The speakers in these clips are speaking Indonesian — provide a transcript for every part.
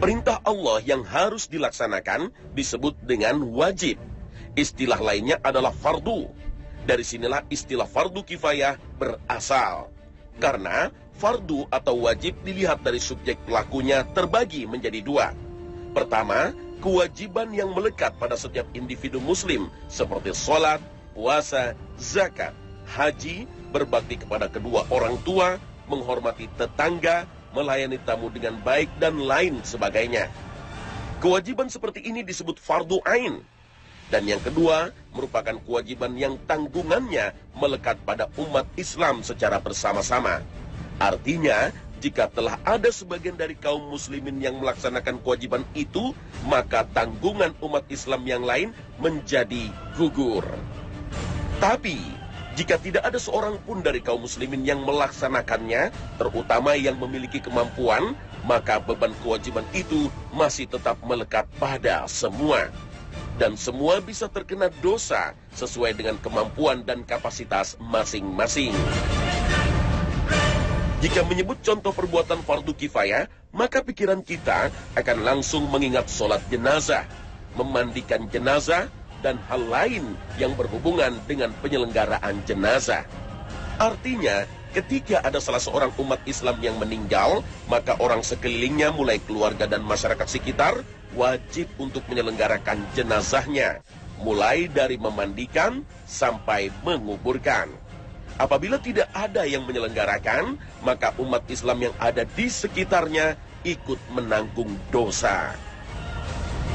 Perintah Allah yang harus dilaksanakan disebut dengan wajib. Istilah lainnya adalah fardu. Dari sinilah istilah fardu kifayah berasal. Karena fardu atau wajib dilihat dari subjek pelakunya terbagi menjadi dua. Pertama, kewajiban yang melekat pada setiap individu muslim seperti sholat, puasa, zakat, haji, berbakti kepada kedua orang tua, menghormati tetangga, melayani tamu dengan baik, dan lain sebagainya. Kewajiban seperti ini disebut fardu ain. Dan yang kedua, merupakan kewajiban yang tanggungannya melekat pada umat Islam secara bersama-sama. Artinya, jika telah ada sebagian dari kaum muslimin yang melaksanakan kewajiban itu, maka tanggungan umat Islam yang lain menjadi gugur. Tapi, jika tidak ada seorang pun dari kaum muslimin yang melaksanakannya, terutama yang memiliki kemampuan, maka beban kewajiban itu masih tetap melekat pada semua. Dan semua bisa terkena dosa sesuai dengan kemampuan dan kapasitas masing-masing. Jika menyebut contoh perbuatan fardu kifayah, maka pikiran kita akan langsung mengingat sholat jenazah, memandikan jenazah, dan hal lain yang berhubungan dengan penyelenggaraan jenazah. Artinya, ketika ada salah seorang umat Islam yang meninggal, maka orang sekelilingnya mulai keluarga dan masyarakat sekitar wajib untuk menyelenggarakan jenazahnya, mulai dari memandikan sampai menguburkan. Apabila tidak ada yang menyelenggarakan, maka umat Islam yang ada di sekitarnya ikut menanggung dosa.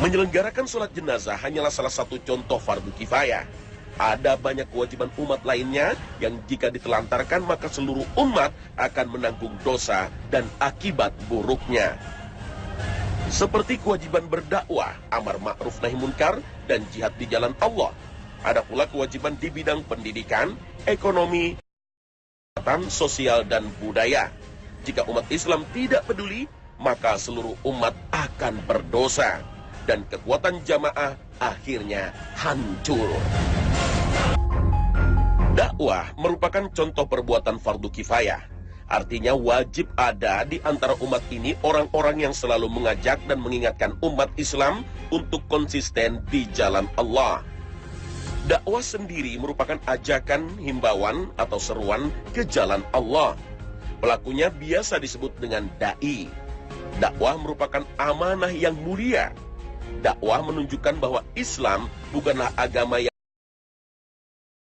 Menyelenggarakan sholat jenazah hanyalah salah satu contoh fardu kifayah. Ada banyak kewajiban umat lainnya yang jika ditelantarkan maka seluruh umat akan menanggung dosa dan akibat buruknya. Seperti kewajiban berdakwah, amar ma'ruf nahi munkar, dan jihad di jalan Allah. Ada pula kewajiban di bidang pendidikan, ekonomi, kesehatan, sosial, dan budaya. Jika umat Islam tidak peduli, maka seluruh umat akan berdosa. Dan kekuatan jamaah akhirnya hancur. Dakwah merupakan contoh perbuatan fardu kifayah. Artinya wajib ada di antara umat ini orang-orang yang selalu mengajak dan mengingatkan umat Islam untuk konsisten di jalan Allah. Dakwah sendiri merupakan ajakan, himbauan, atau seruan ke jalan Allah. Pelakunya biasa disebut dengan da'i. Dakwah merupakan amanah yang mulia. Dakwah menunjukkan bahwa Islam bukanlah agama yang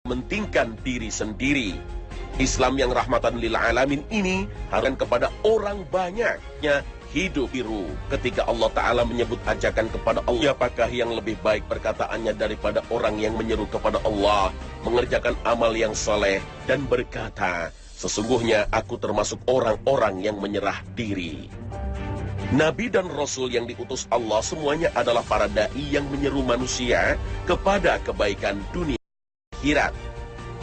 mementingkan diri sendiri. Islam yang rahmatan lil alamin ini harapan kepada orang banyaknya hidup biru. Ketika Allah Ta'ala menyebut ajakan kepada Allah, apakah yang lebih baik perkataannya daripada orang yang menyeru kepada Allah, mengerjakan amal yang soleh, dan berkata, sesungguhnya aku termasuk orang-orang yang menyerah diri. Nabi dan Rasul yang diutus Allah semuanya adalah para da'i yang menyeru manusia kepada kebaikan dunia akhirat.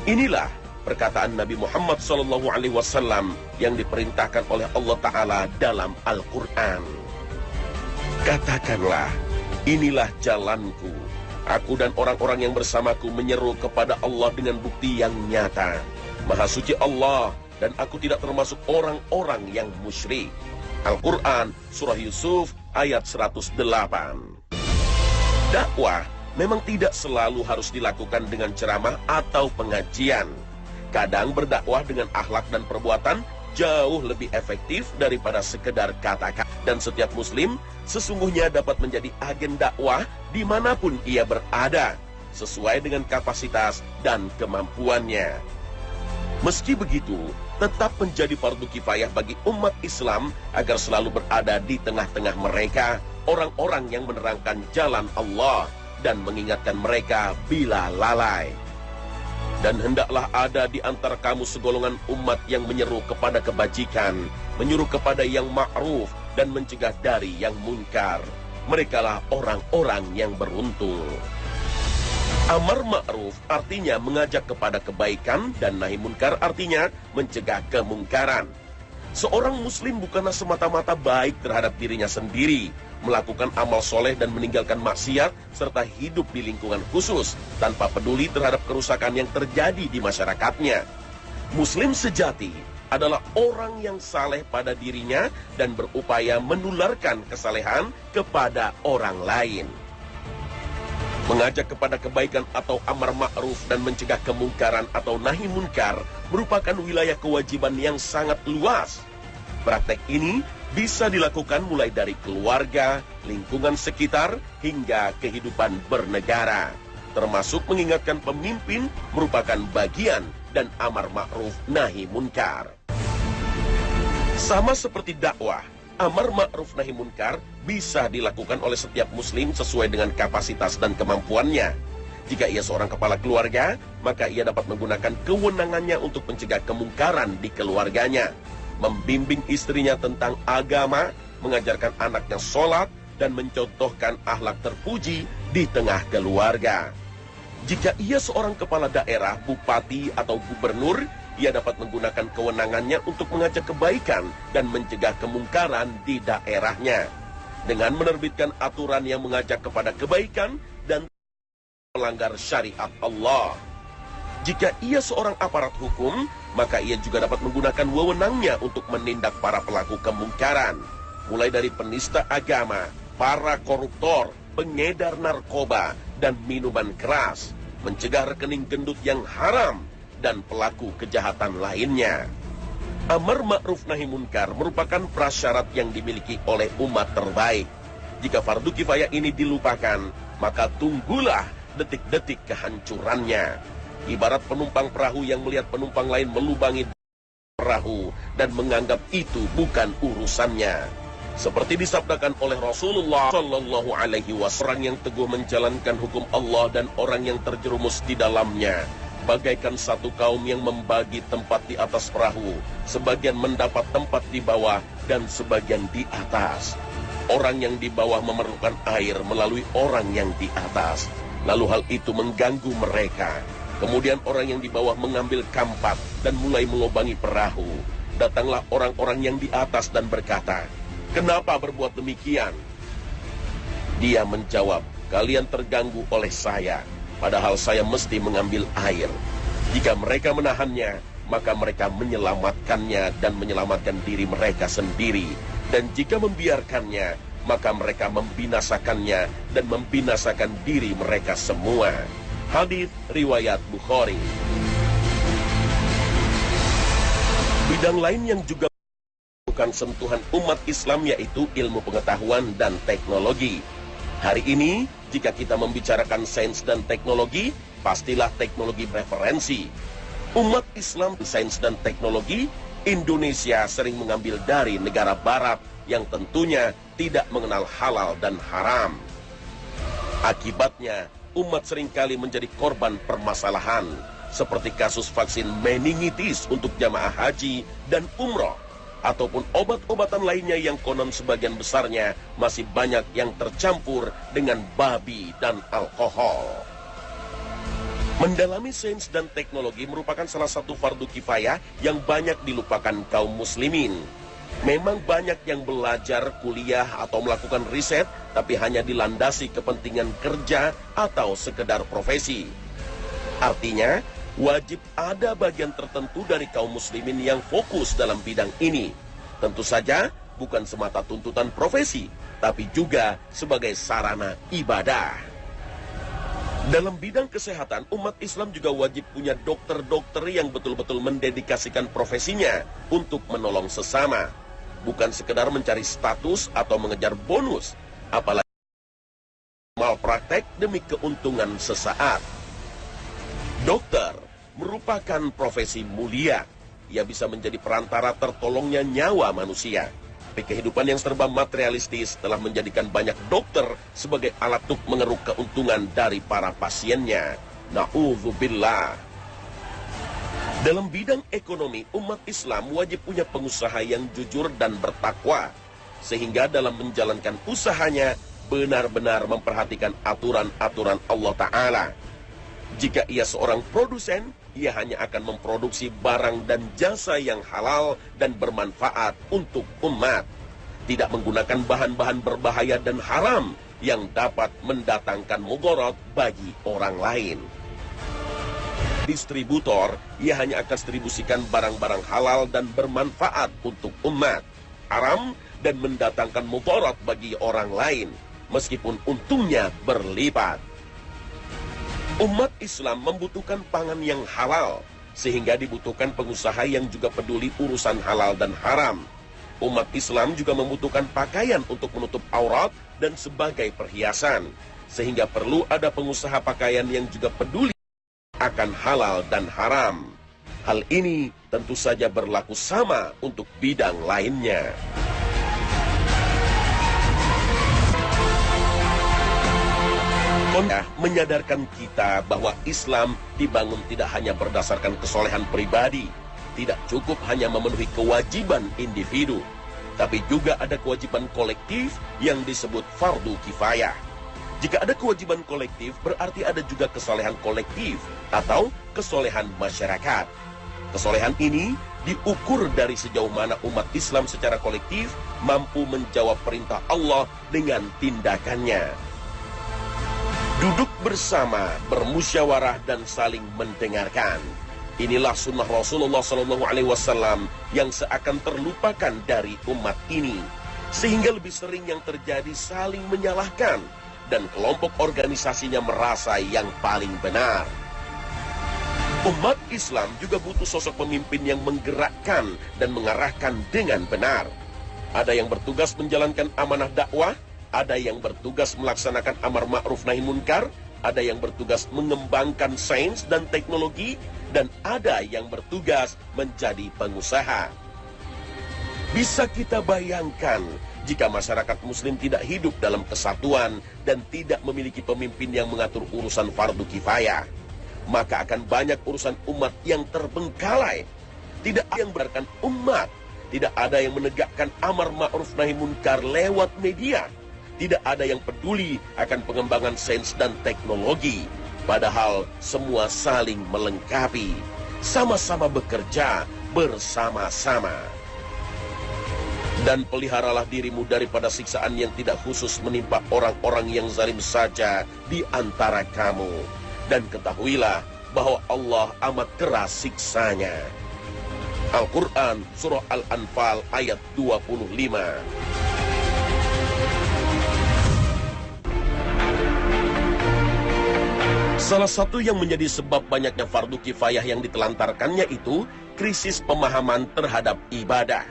Inilah perkataan Nabi Muhammad SAW yang diperintahkan oleh Allah Ta'ala dalam Al-Quran. Katakanlah, inilah jalanku. Aku dan orang-orang yang bersamaku menyeru kepada Allah dengan bukti yang nyata. Maha suci Allah, dan aku tidak termasuk orang-orang yang musyrik. Al-Quran, Surah Yusuf, ayat 108. Dakwah memang tidak selalu harus dilakukan dengan ceramah atau pengajian. Kadang berdakwah dengan akhlak dan perbuatan jauh lebih efektif daripada sekedar kata-kata. Dan setiap muslim sesungguhnya dapat menjadi agen dakwah dimanapun ia berada, sesuai dengan kapasitas dan kemampuannya. Meski begitu, tetap menjadi fardu kifayah bagi umat Islam agar selalu berada di tengah-tengah mereka orang-orang yang menerangkan jalan Allah dan mengingatkan mereka bila lalai. Dan hendaklah ada di antara kamu segolongan umat yang menyeru kepada kebajikan, menyuruh kepada yang ma'ruf, dan mencegah dari yang munkar. Merekalah orang-orang yang beruntung. Amar ma'ruf artinya mengajak kepada kebaikan, dan nahi munkar artinya mencegah kemungkaran. Seorang muslim bukanlah semata-mata baik terhadap dirinya sendiri, melakukan amal soleh dan meninggalkan maksiat, serta hidup di lingkungan khusus, tanpa peduli terhadap kerusakan yang terjadi di masyarakatnya. Muslim sejati adalah orang yang saleh pada dirinya dan berupaya menularkan kesalehan kepada orang lain. Mengajak kepada kebaikan atau amar ma'ruf dan mencegah kemungkaran atau nahi munkar merupakan wilayah kewajiban yang sangat luas. Praktek ini bisa dilakukan mulai dari keluarga, lingkungan sekitar, hingga kehidupan bernegara. Termasuk mengingatkan pemimpin merupakan bagian dan amar ma'ruf nahi munkar. Sama seperti dakwah, amar ma'ruf nahi munkar bisa dilakukan oleh setiap muslim sesuai dengan kapasitas dan kemampuannya. Jika ia seorang kepala keluarga, maka ia dapat menggunakan kewenangannya untuk mencegah kemungkaran di keluarganya, membimbing istrinya tentang agama, mengajarkan anaknya sholat, dan mencontohkan akhlak terpuji di tengah keluarga. Jika ia seorang kepala daerah, bupati, atau gubernur, ia dapat menggunakan kewenangannya untuk mengajak kebaikan dan mencegah kemungkaran di daerahnya, dengan menerbitkan aturan yang mengajak kepada kebaikan dan melanggar syariat Allah. Jika ia seorang aparat hukum, maka ia juga dapat menggunakan wewenangnya untuk menindak para pelaku kemungkaran, mulai dari penista agama, para koruptor, pengedar narkoba, dan minuman keras, mencegah rekening gendut yang haram, dan pelaku kejahatan lainnya. Amar ma'ruf nahi munkar merupakan prasyarat yang dimiliki oleh umat terbaik. Jika fardu kifayah ini dilupakan, maka tunggulah detik-detik kehancurannya. Ibarat penumpang perahu yang melihat penumpang lain melubangi perahu dan menganggap itu bukan urusannya. Seperti disabdakan oleh Rasulullah Shallallahu Alaihi Wasallam, orang yang teguh menjalankan hukum Allah dan orang yang terjerumus di dalamnya bagaikan satu kaum yang membagi tempat di atas perahu, sebagian mendapat tempat di bawah dan sebagian di atas. Orang yang di bawah memerlukan air melalui orang yang di atas, lalu hal itu mengganggu mereka. Kemudian orang yang di bawah mengambil kampak dan mulai melubangi perahu. Datanglah orang-orang yang di atas dan berkata, "Kenapa berbuat demikian?" Dia menjawab, "Kalian terganggu oleh saya, padahal saya mesti mengambil air." Jika mereka menahannya, maka mereka menyelamatkannya dan menyelamatkan diri mereka sendiri. Dan jika membiarkannya, maka mereka membinasakannya dan membinasakan diri mereka semua. Hadits riwayat Bukhari. Bidang lain yang juga bukan sentuhan umat Islam yaitu ilmu pengetahuan dan teknologi. Hari ini, jika kita membicarakan sains dan teknologi, pastilah teknologi referensi. Umat Islam, sains dan teknologi, Indonesia sering mengambil dari negara barat yang tentunya tidak mengenal halal dan haram. Akibatnya, umat seringkali menjadi korban permasalahan, seperti kasus vaksin meningitis untuk jamaah haji dan umroh, ataupun obat-obatan lainnya yang konon sebagian besarnya masih banyak yang tercampur dengan babi dan alkohol. Mendalami sains dan teknologi merupakan salah satu fardu kifayah yang banyak dilupakan kaum muslimin. Memang banyak yang belajar, kuliah, atau melakukan riset, tapi hanya dilandasi kepentingan kerja atau sekedar profesi. Artinya, wajib ada bagian tertentu dari kaum muslimin yang fokus dalam bidang ini. Tentu saja, bukan semata tuntutan profesi, tapi juga sebagai sarana ibadah. Dalam bidang kesehatan, umat Islam juga wajib punya dokter-dokter yang betul-betul mendedikasikan profesinya untuk menolong sesama. Bukan sekedar mencari status atau mengejar bonus, apalagi malpraktek demi keuntungan sesaat. Dokter merupakan profesi mulia. Ia bisa menjadi perantara tertolongnya nyawa manusia. Kehidupan yang serba materialistis telah menjadikan banyak dokter sebagai alat untuk mengeruk keuntungan dari para pasiennya. Na'udzubillah. Dalam bidang ekonomi, umat Islam wajib punya pengusaha yang jujur dan bertakwa, sehingga dalam menjalankan usahanya benar-benar memperhatikan aturan-aturan Allah Ta'ala. Jika ia seorang produsen, ia hanya akan memproduksi barang dan jasa yang halal dan bermanfaat untuk umat, tidak menggunakan bahan-bahan berbahaya dan haram yang dapat mendatangkan mudarat bagi orang lain. distributor, ia hanya akan distribusikan barang-barang halal dan bermanfaat untuk umat, haram dan mendatangkan mudarat bagi orang lain, meskipun untungnya berlipat. Umat Islam membutuhkan pangan yang halal, sehingga dibutuhkan pengusaha yang juga peduli urusan halal dan haram. Umat Islam juga membutuhkan pakaian untuk menutup aurat dan sebagai perhiasan, sehingga perlu ada pengusaha pakaian yang juga peduli akan halal dan haram. Hal ini tentu saja berlaku sama untuk bidang lainnya. Menyadarkan kita bahwa Islam dibangun tidak hanya berdasarkan kesolehan pribadi, tidak cukup hanya memenuhi kewajiban individu, tapi juga ada kewajiban kolektif yang disebut fardu kifayah. Jika ada kewajiban kolektif, berarti ada juga kesolehan kolektif atau kesolehan masyarakat. Kesolehan ini diukur dari sejauh mana umat Islam secara kolektif mampu menjawab perintah Allah dengan tindakannya. Duduk bersama, bermusyawarah dan saling mendengarkan. Inilah sunnah Rasulullah SAW yang seakan terlupakan dari umat ini. Sehingga lebih sering yang terjadi saling menyalahkan dan kelompok organisasinya merasa yang paling benar. Umat Islam juga butuh sosok pemimpin yang menggerakkan dan mengarahkan dengan benar. Ada yang bertugas menjalankan amanah dakwah, ada yang bertugas melaksanakan amar ma'ruf nahi munkar, ada yang bertugas mengembangkan sains dan teknologi, dan ada yang bertugas menjadi pengusaha. Bisa kita bayangkan jika masyarakat muslim tidak hidup dalam kesatuan dan tidak memiliki pemimpin yang mengatur urusan fardu kifayah, maka akan banyak urusan umat yang terbengkalai. Tidak ada yang berdasarkan umat, tidak ada yang menegakkan amar ma'ruf nahi munkar lewat media, tidak ada yang peduli akan pengembangan sains dan teknologi. Padahal semua saling melengkapi, sama-sama bekerja bersama-sama. Dan peliharalah dirimu daripada siksaan yang tidak khusus menimpa orang-orang yang zalim saja di antara kamu. Dan ketahuilah bahwa Allah amat keras siksanya. Al-Quran Surah Al-Anfal ayat 25. Salah satu yang menjadi sebab banyaknya fardu kifayah yang ditelantarkannya itu krisis pemahaman terhadap ibadah.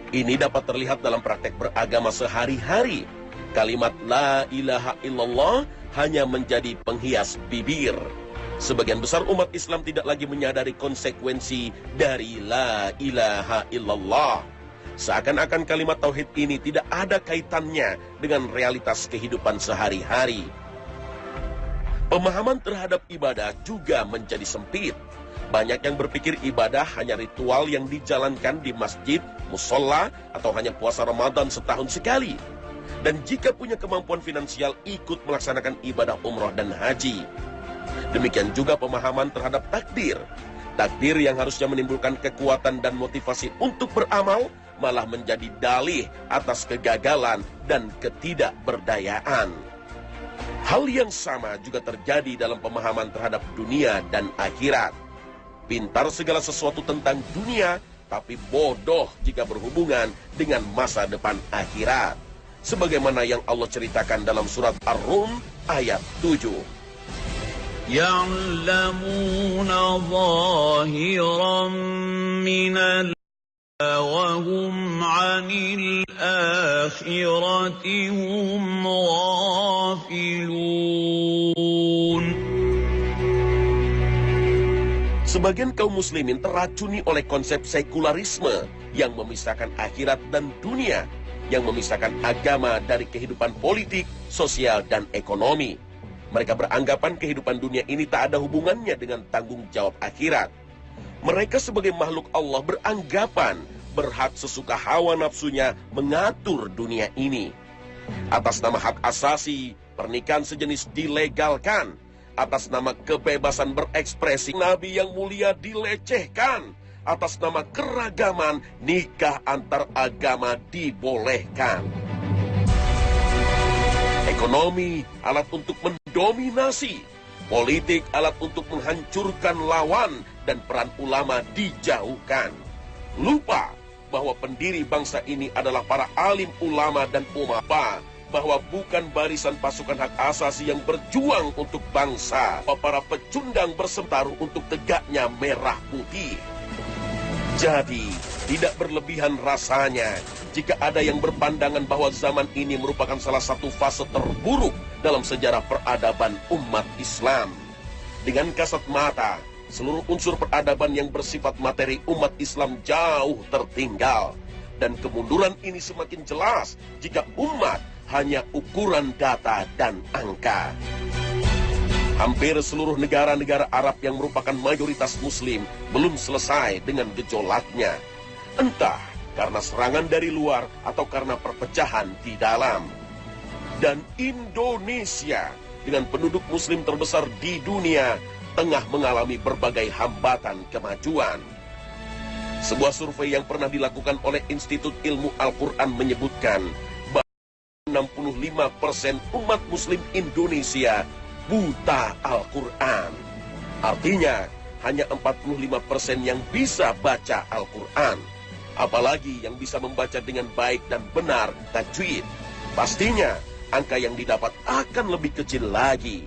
Ini dapat terlihat dalam praktek beragama sehari-hari. Kalimat La ilaha illallah hanya menjadi penghias bibir. Sebagian besar umat Islam tidak lagi menyadari konsekuensi dari La ilaha illallah. Seakan-akan kalimat tauhid ini tidak ada kaitannya dengan realitas kehidupan sehari-hari. Pemahaman terhadap ibadah juga menjadi sempit. Banyak yang berpikir ibadah hanya ritual yang dijalankan di masjid, musola, atau hanya puasa Ramadan setahun sekali. Dan jika punya kemampuan finansial, ikut melaksanakan ibadah umroh dan haji. Demikian juga pemahaman terhadap takdir. Takdir yang harusnya menimbulkan kekuatan dan motivasi untuk beramal, malah menjadi dalih atas kegagalan dan ketidakberdayaan. Hal yang sama juga terjadi dalam pemahaman terhadap dunia dan akhirat. Pintar segala sesuatu tentang dunia, tapi bodoh jika berhubungan dengan masa depan akhirat. Sebagaimana yang Allah ceritakan dalam surat Ar-Rum ayat 7. يَعْلَمُونَ ظَاهِرًا مِنَ وَهُمْ عَنِ الْآخِرَةِ هُمْ غَافِلُونَ. Sebagian kaum muslimin teracuni oleh konsep sekularisme yang memisahkan akhirat dan dunia, yang memisahkan agama dari kehidupan politik, sosial, dan ekonomi. Mereka beranggapan kehidupan dunia ini tak ada hubungannya dengan tanggung jawab akhirat. Mereka sebagai makhluk Allah beranggapan berhak sesuka hawa nafsunya mengatur dunia ini. Atas nama hak asasi, pernikahan sejenis dilegalkan. Atas nama kebebasan berekspresi, Nabi yang mulia dilecehkan. Atas nama keragaman, nikah antar agama dibolehkan. Ekonomi, alat untuk mendominasi. Politik alat untuk menghancurkan lawan dan peran ulama dijauhkan. Lupa bahwa pendiri bangsa ini adalah para alim ulama dan umat, bahwa bukan barisan pasukan hak asasi yang berjuang untuk bangsa, para pecundang bersentaruh untuk tegaknya merah putih. Jadi, tidak berlebihan rasanya jika ada yang berpandangan bahwa zaman ini merupakan salah satu fase terburuk dalam sejarah peradaban umat Islam. Dengan kasat mata, seluruh unsur peradaban yang bersifat materi umat Islam jauh tertinggal. Dan kemunduran ini semakin jelas jika umat hanya ukuran data dan angka. Hampir seluruh negara-negara Arab yang merupakan mayoritas Muslim belum selesai dengan gejolaknya. Entah karena serangan dari luar atau karena perpecahan di dalam. Dan Indonesia dengan penduduk Muslim terbesar di dunia tengah mengalami berbagai hambatan kemajuan. Sebuah survei yang pernah dilakukan oleh Institut Ilmu Al-Quran menyebutkan bahwa 65% umat Muslim Indonesia buta Al-Quran. Artinya, hanya 45% yang bisa baca Al-Quran. Apalagi yang bisa membaca dengan baik dan benar tajwid. Pastinya, angka yang didapat akan lebih kecil lagi.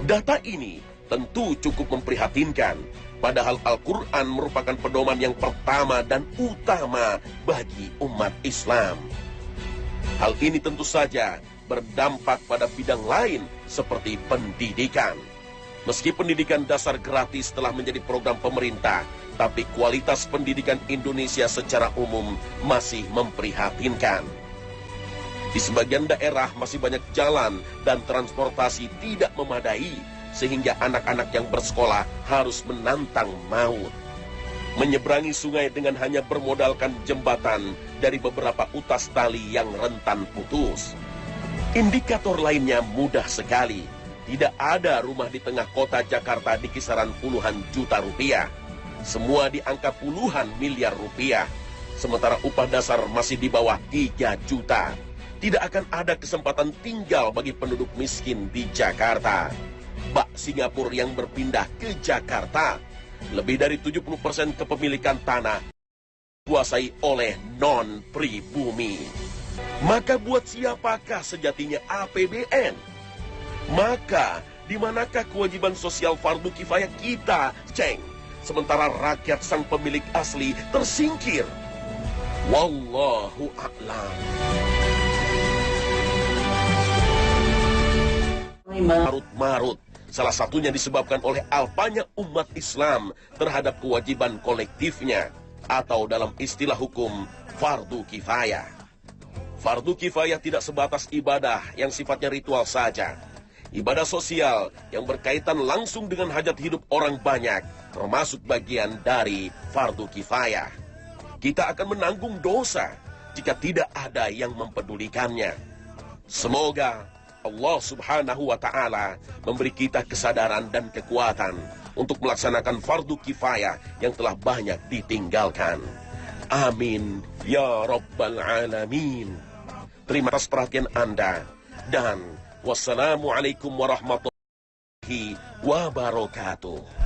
Data ini tentu cukup memprihatinkan. Padahal Al-Quran merupakan pedoman yang pertama dan utama bagi umat Islam. Hal ini tentu saja berdampak pada bidang lain seperti pendidikan. Meski pendidikan dasar gratis telah menjadi program pemerintah, tapi kualitas pendidikan Indonesia secara umum masih memprihatinkan. Di sebagian daerah masih banyak jalan dan transportasi tidak memadai, sehingga anak-anak yang bersekolah harus menantang maut. Menyeberangi sungai dengan hanya bermodalkan jembatan dari beberapa utas tali yang rentan putus. Indikator lainnya mudah sekali. Tidak ada rumah di tengah kota Jakarta di kisaran puluhan juta rupiah. Semua di angka puluhan miliar rupiah. Sementara upah dasar masih di bawah 3 juta. Tidak akan ada kesempatan tinggal bagi penduduk miskin di Jakarta. Bak Singapura yang berpindah ke Jakarta. Lebih dari 70% kepemilikan tanah dikuasai oleh non-pribumi. Maka buat siapakah sejatinya APBN? Maka di manakah kewajiban sosial fardu kifayah kita, Ceng? Sementara rakyat sang pemilik asli tersingkir. Wallahu a'lam. Marut-marut. Salah satunya disebabkan oleh alpanya umat Islam terhadap kewajiban kolektifnya. Atau dalam istilah hukum, fardu kifayah. Fardu kifayah tidak sebatas ibadah yang sifatnya ritual saja. Ibadah sosial yang berkaitan langsung dengan hajat hidup orang banyak, termasuk bagian dari fardu kifayah. Kita akan menanggung dosa jika tidak ada yang mempedulikannya. Semoga Allah Subhanahu wa Ta'ala memberi kita kesadaran dan kekuatan untuk melaksanakan fardu kifayah yang telah banyak ditinggalkan. Amin ya Rabbal Alamin. Terima kasih perhatian Anda, dan wassalamualaikum warahmatullahi wabarakatuh.